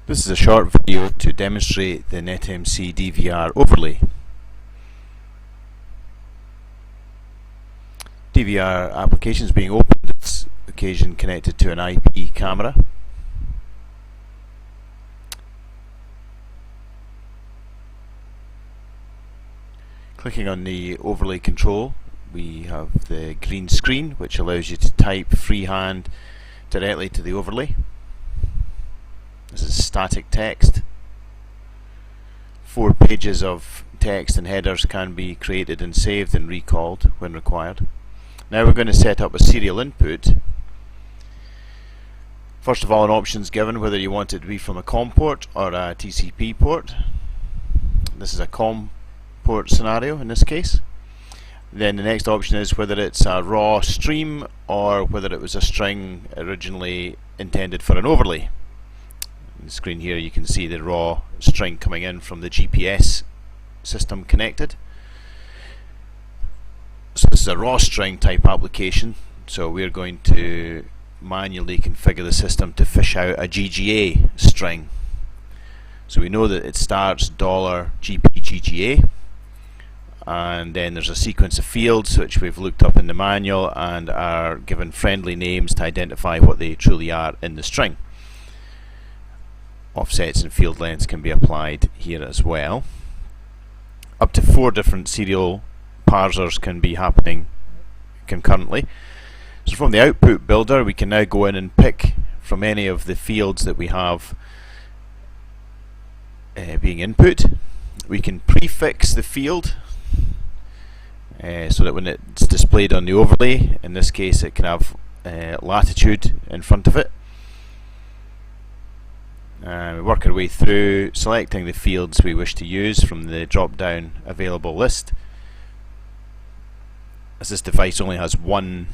This is a short video to demonstrate the NETmc DVR Overlay. DVR applications being opened, this occasion connected to an IP camera. Clicking on the overlay control, we have the green screen which allows you to type freehand directly to the overlay. This is static text. 4 pages of text and headers can be created and saved and recalled when required. Now we're going to set up a serial input. First of all, an option is given whether you want it to be from a COM port or a TCP port. This is a COM port scenario in this case. Then the next option is whether it's a raw stream or whether it was a string originally intended for an overlay. On the screen here you can see the raw string coming in from the GPS system connected. So this is a raw string type application, so we're going to manually configure the system to fish out a GGA string. So we know that it starts $GPGGA, and then there's a sequence of fields which we've looked up in the manual and are given friendly names to identify what they truly are in the string. Offsets and field lengths can be applied here as well. Up to 4 different serial parsers can be happening concurrently. So from the output builder we can now go in and pick from any of the fields that we have being input. We can prefix the field so that when it's displayed on the overlay, in this case it can have latitude in front of it. We work our way through selecting the fields we wish to use from the drop down available list. As this device only has one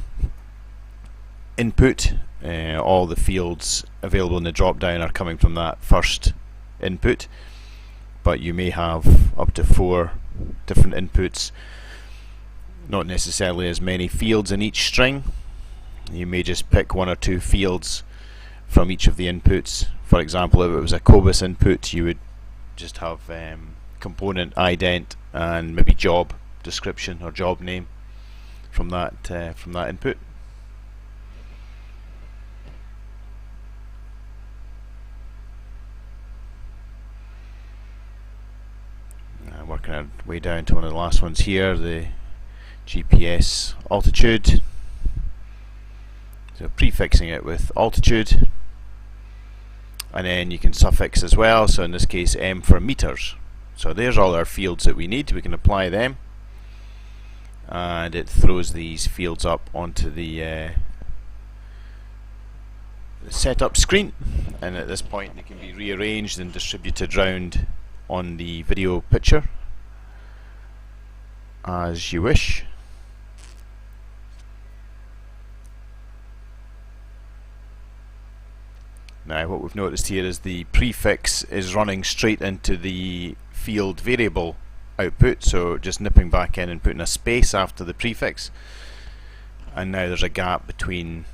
input, all the fields available in the drop down are coming from that first input, but you may have up to 4 different inputs, not necessarily as many fields in each string. You may just pick 1 or 2 fields from each of the inputs. For example, if it was a COBIS input, you would just have component ident and maybe job description or job name from that input. Working our way down to one of the last ones here, the GPS altitude. So prefixing it with altitude, and then you can suffix as well, so in this case M for meters. So there's all our fields that we need. We can apply them and it throws these fields up onto the setup screen, and at this point they can be rearranged and distributed round on the video picture as you wish. Now what we've noticed here is the prefix is running straight into the field variable output, so just nipping back in and putting a space after the prefix, and now there's a gap between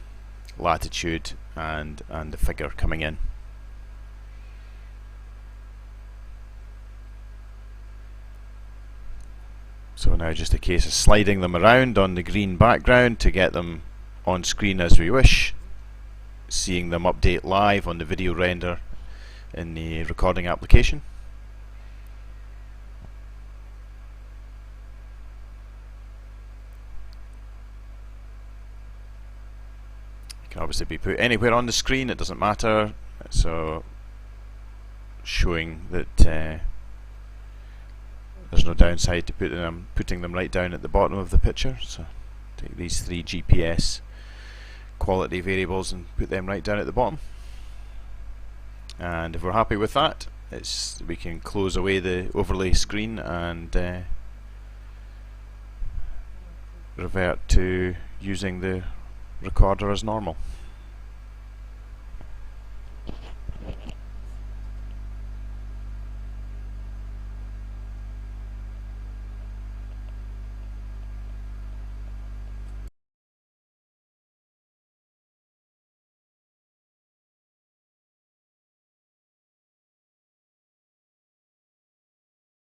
latitude and the figure coming in. So now just a case of sliding them around on the green background to get them on screen as we wish, seeing them update live on the video render in the recording application. It can obviously be put anywhere on the screen, it doesn't matter, so showing that there's no downside to putting them right down at the bottom of the picture. So take these 3 GPS quality variables and put them right down at the bottom, and if we're happy with that, we can close away the overlay screen and revert to using the recorder as normal.